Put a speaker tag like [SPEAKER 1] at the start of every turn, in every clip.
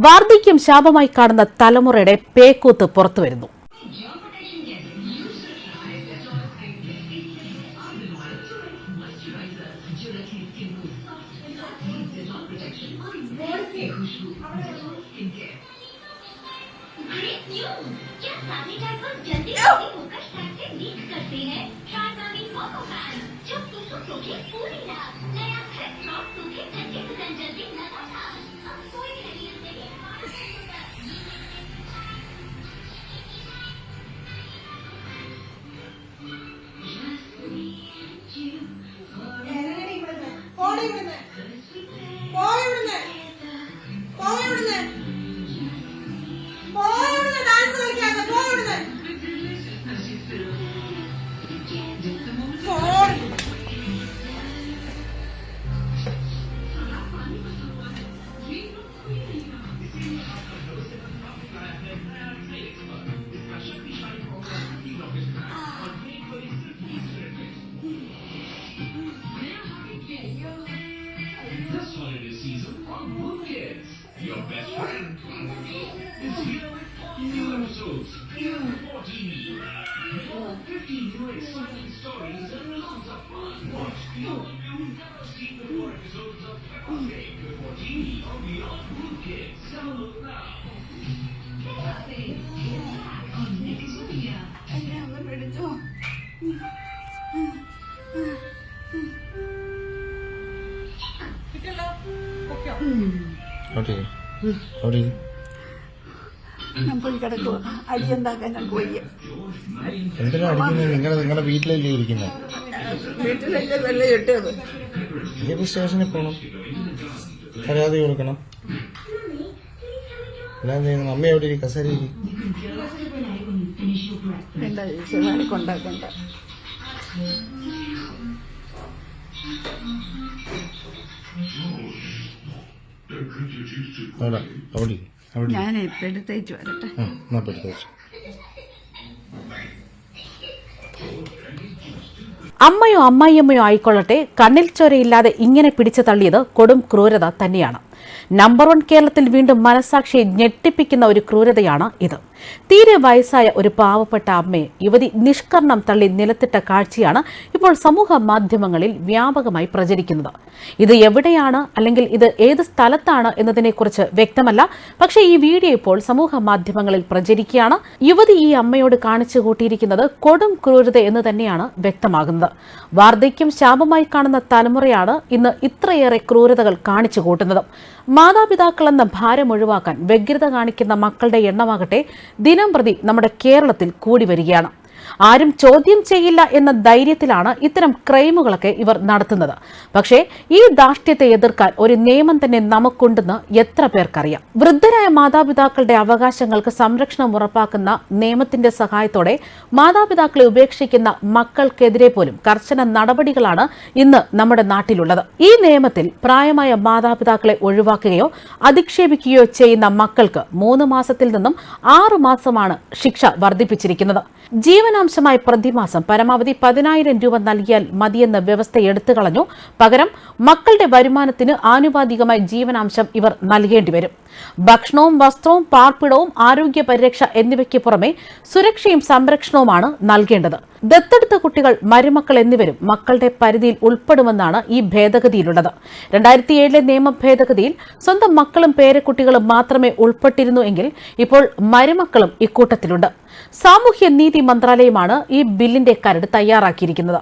[SPEAKER 1] വാർദ്ധക്യം ശാപമായി കാണുന്ന തലമുറയുടെ പേക്കൂത്ത് പുറത്തുവരുന്നു.
[SPEAKER 2] Your best friend is here with 4 new episodes. Here with 14. 15 new exciting stories and lots of fun. Watch Beyond. You'll never see the 4 episodes of Peppa Pig before TV or Beyond Good Kids. Download now. Peppa Pig is back on Nextmedia.
[SPEAKER 3] ഞാൻ പോയി കിടക്കുക. അരി ഉണ്ടാക്കാൻ ഞാൻ പോയി.
[SPEAKER 4] എന്തിനാ അടിക്കുന്നത്? നിങ്ങളുടെ വീട്ടിലല്ലേ ഇരിക്കുന്നത്?
[SPEAKER 3] വീട്ടിലല്ലേ വെള്ളം ഇട്ടത്.
[SPEAKER 4] ഏത് സ്റ്റേഷനിൽ പോകണം? പരാതി കൊടുക്കണം. എല്ലാം ചെയ്യുന്നു. അമ്മ എവിടെ ഇരിക്കും? കസേരയിൽ
[SPEAKER 3] കൊണ്ടാക്കണ്ട. ഞാൻ ഇപ്പൊ എടുത്തേച്ചു വരട്ടെ.
[SPEAKER 1] അമ്മയോ അമ്മായിയമ്മയോ ആയിക്കൊള്ളട്ടെ, കണ്ണിൽ ചോരയില്ലാതെ ഇങ്ങനെ പിടിച്ചു തള്ളിയത് കൊടും ക്രൂരത തന്നെയാണ്. നമ്പർ 1 കേരളത്തിൽ വീണ്ടും മനസാക്ഷിയെ ഞെട്ടിപ്പിക്കുന്ന ഒരു ക്രൂരതയാണ് ഇത്. തീരെ വയസ്സായ ഒരു പാവപ്പെട്ട അമ്മയെ യുവതി നിഷ്കർണം തള്ളി നിലത്തിട്ട കാഴ്ചയാണ് ഇപ്പോൾ സമൂഹ മാധ്യമങ്ങളിൽ വ്യാപകമായി പ്രചരിക്കുന്നത്. ഇത് എവിടെയാണ് അല്ലെങ്കിൽ ഇത് ഏത് സ്ഥലത്താണ് എന്നതിനെക്കുറിച്ച് വ്യക്തമല്ല. പക്ഷേ ഈ വീഡിയോ ഇപ്പോൾ സമൂഹ മാധ്യമങ്ങളിൽ പ്രചരിക്കുകയാണ്. യുവതി ഈ അമ്മയോട് കാണിച്ചു കൂട്ടിയിരിക്കുന്നത് കൊടും ക്രൂരത എന്ന് തന്നെയാണ് വ്യക്തമാകുന്നത്. വാർദ്ധക്യം ശാപമായി കാണുന്ന തലമുറയാണ് ഇന്ന് ഇത്രയേറെ ക്രൂരതകൾ കാണിച്ചു കൂട്ടുന്നത്. മാതാപിതാക്കളെന്ന ഭാരം ഒഴിവാക്കാൻ വ്യഗ്രത കാണിക്കുന്ന മക്കളുടെ എണ്ണമാകട്ടെ ദിനം പ്രതി നമ്മുടെ കേരളത്തിൽ കൂടി വരികയാണ്. ആരും ചോദ്യം ചെയ്യില്ല എന്ന ധൈര്യത്തിലാണ് ഇത്തരം ക്രൈമുകളൊക്കെ ഇവർ നടത്തുന്നത്. പക്ഷേ ഈ ധാർഷ്ട്യത്തെ എതിർക്കാൻ ഒരു നിയമം തന്നെ നമുക്കുണ്ടെന്ന് എത്ര പേർക്കറിയാം? വൃദ്ധരായ മാതാപിതാക്കളുടെ അവകാശങ്ങൾക്ക് സംരക്ഷണം ഉറപ്പാക്കുന്ന നിയമത്തിന്റെ സഹായത്തോടെ മാതാപിതാക്കളെ ഉപേക്ഷിക്കുന്ന മക്കൾക്കെതിരെ പോലും കർശന നടപടികളാണ് ഇന്ന് നമ്മുടെ നാട്ടിലുള്ളത്. ഈ നിയമത്തിൽ പ്രായമായ മാതാപിതാക്കളെ ഒഴിവാക്കുകയോ അധിക്ഷേപിക്കുകയോ ചെയ്യുന്ന മക്കൾക്ക് 3 മാസത്തിൽ നിന്നും 6 മാസമാണ് ശിക്ഷ വർദ്ധിപ്പിച്ചിരിക്കുന്നത്. ജീവനാംശമായി പ്രതിമാസം പരമാവധി 10,000 രൂപ നൽകിയാൽ മതിയെന്ന വ്യവസ്ഥ എടുത്തുകളഞ്ഞു. പകരം മക്കളുടെ വരുമാനത്തിന് ആനുപാതികമായി ജീവനാംശം ഇവർ നൽകേണ്ടി വരും. ഭക്ഷണവും വസ്ത്രവും പാർപ്പിടവും ആരോഗ്യ പരിരക്ഷ എന്നിവയ്ക്ക് പുറമെ സുരക്ഷയും സംരക്ഷണവുമാണ് നൽകേണ്ടത്. ദത്തെടുത്ത കുട്ടികൾ, മരുമക്കൾ എന്നിവരും മക്കളുടെ പരിധിയിൽ ഉൾപ്പെടുമെന്നാണ് ഈ ഭേദഗതിയിലുള്ളത്. 2007 നിയമ ഭേദഗതിയിൽ സ്വന്തം മക്കളും പേരക്കുട്ടികളും മാത്രമേ ഉൾപ്പെട്ടിരുന്നു എങ്കിൽ ഇപ്പോൾ മരുമക്കളും ഇക്കൂട്ടത്തിലുണ്ട്. സാമൂഹ്യ നീതി മന്ത്രാലയമാണ് ഈ ബില്ലിന്റെ കരട് തയ്യാറാക്കിയിരിക്കുന്നത്.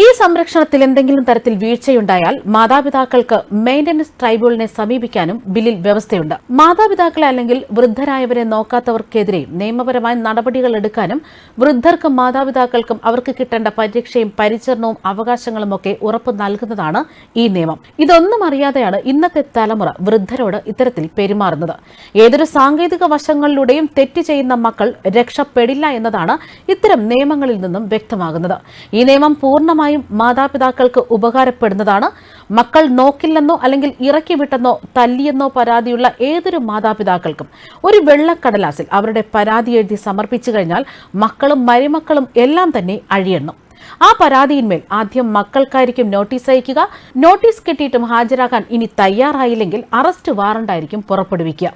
[SPEAKER 1] ഈ സംരക്ഷണത്തിൽ എന്തെങ്കിലും തരത്തിൽ വീഴ്ചയുണ്ടായാൽ മാതാപിതാക്കൾക്ക് മെയിന്റനൻസ് ട്രൈബ്യൂണലിനെ സമീപിക്കാനും ബില്ലിൽ വ്യവസ്ഥയുണ്ട്. മാതാപിതാക്കളെ അല്ലെങ്കിൽ വൃദ്ധരായവരെ നോക്കാത്തവർക്കെതിരെ നിയമപരമായ നടപടികൾ എടുക്കാനും വൃദ്ധർക്കും മാതാപിതാക്കൾക്കും അവർക്ക് കിട്ടേണ്ട പരിരക്ഷയും പരിചരണവും അവകാശങ്ങളും ഒക്കെ ഉറപ്പു നൽകുന്നതാണ് ഈ നിയമം. ഇതൊന്നും അറിയാതെയാണ് ഇന്നത്തെ തലമുറ വൃദ്ധരോട് ഇത്തരത്തിൽ പെരുമാറുന്നത്. ഏതൊരു സാങ്കേതിക വശങ്ങളിലൂടെയും തെറ്റ് ചെയ്യുന്ന മക്കൾ രക്ഷപ്പെടില്ല എന്നതാണ് ഇത്തരം നിയമങ്ങളിൽ നിന്നും വ്യക്തമാകുന്നത്. ഈ നിയമം പൂർണ്ണമായും മാതാപിതാക്കൾക്ക് ഉപകാരപ്പെടുന്നതാണ്. മക്കൾ നോക്കില്ലെന്നോ അല്ലെങ്കിൽ ഇറക്കിവിട്ടെന്നോ തല്ലിയെന്നോ പരാതിയുള്ള ഏതൊരു മാതാപിതാക്കൾക്കും ഒരു വെള്ളക്കടലാസിൽ അവരുടെ പരാതി എഴുതി സമർപ്പിച്ചു കഴിഞ്ഞാൽ മക്കളും മരുമക്കളും എല്ലാം തന്നെ അഴിയണം. ആ പരാതിയിന്മേൽ ആദ്യം മക്കൾക്കായിരിക്കും നോട്ടീസ് അയക്കുക. നോട്ടീസ് കിട്ടിയിട്ടും ഹാജരാകാൻ ഇനി തയ്യാറായില്ലെങ്കിൽ അറസ്റ്റ് വാറണ്ടായിരിക്കും പുറപ്പെടുവിക്കുക.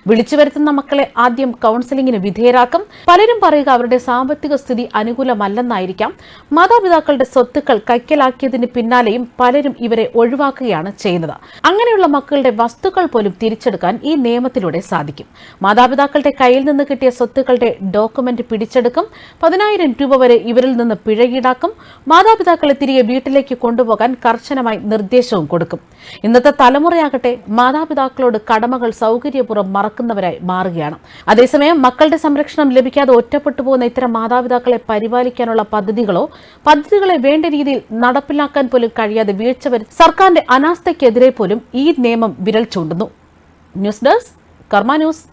[SPEAKER 1] വിളിച്ചു വരുത്തുന്ന മക്കളെ ആദ്യം കൌൺസിലിംഗിന് വിധേയരാക്കും. പലരും പറയുക അവരുടെ സാമ്പത്തിക സ്ഥിതി അനുകൂലമല്ലെന്നായിരിക്കാം. മാതാപിതാക്കളുടെ സ്വത്തുക്കൾ കൈക്കലാക്കിയതിന് പിന്നാലെയും പലരും ഇവരെ ഒഴിവാക്കുകയാണ് ചെയ്യുന്നത്. അങ്ങനെയുള്ള മക്കളുടെ വസ്തുക്കൾ പോലും തിരിച്ചെടുക്കാൻ ഈ നിയമത്തിലൂടെ സാധിക്കും. മാതാപിതാക്കളുടെ കയ്യിൽ നിന്ന് കിട്ടിയ സ്വത്തുക്കളുടെ ഡോക്യുമെന്റ് പിടിച്ചെടുക്കും. 10,000 രൂപ വരെ ഇവരിൽ നിന്ന് പിഴ ഈടാക്കും. മാതാപിതാക്കളെ തിരികെ വീട്ടിലേക്ക് കൊണ്ടുപോകാൻ കർശനമായി നിർദ്ദേശവും കൊടുക്കും. ഇന്നത്തെ തലമുറയാകട്ടെ മാതാപിതാക്കളോട് കടമകൾ സൗകര്യപൂർവ്വം മറക്കുന്നവരായി മാറുകയാണ്. അതേസമയം മക്കളുടെ സംരക്ഷണം ലഭിക്കാതെ ഒറ്റപ്പെട്ടു പോകുന്ന ഇത്തരം മാതാപിതാക്കളെ പരിപാലിക്കാനുള്ള പദ്ധതികളെ വേണ്ട രീതിയിൽ നടപ്പിലാക്കാൻ പോലും കഴിയാതെ വീഴ്ച വരുത്തി സർക്കാരിന്റെ അനാസ്ഥയ്ക്കെതിരെ പോലും ഈ നിയമം വിരൽ ചൂണ്ടുന്നു. ന്യൂസ് ഡെസ്ക് കർമ്മ ന്യൂസ്.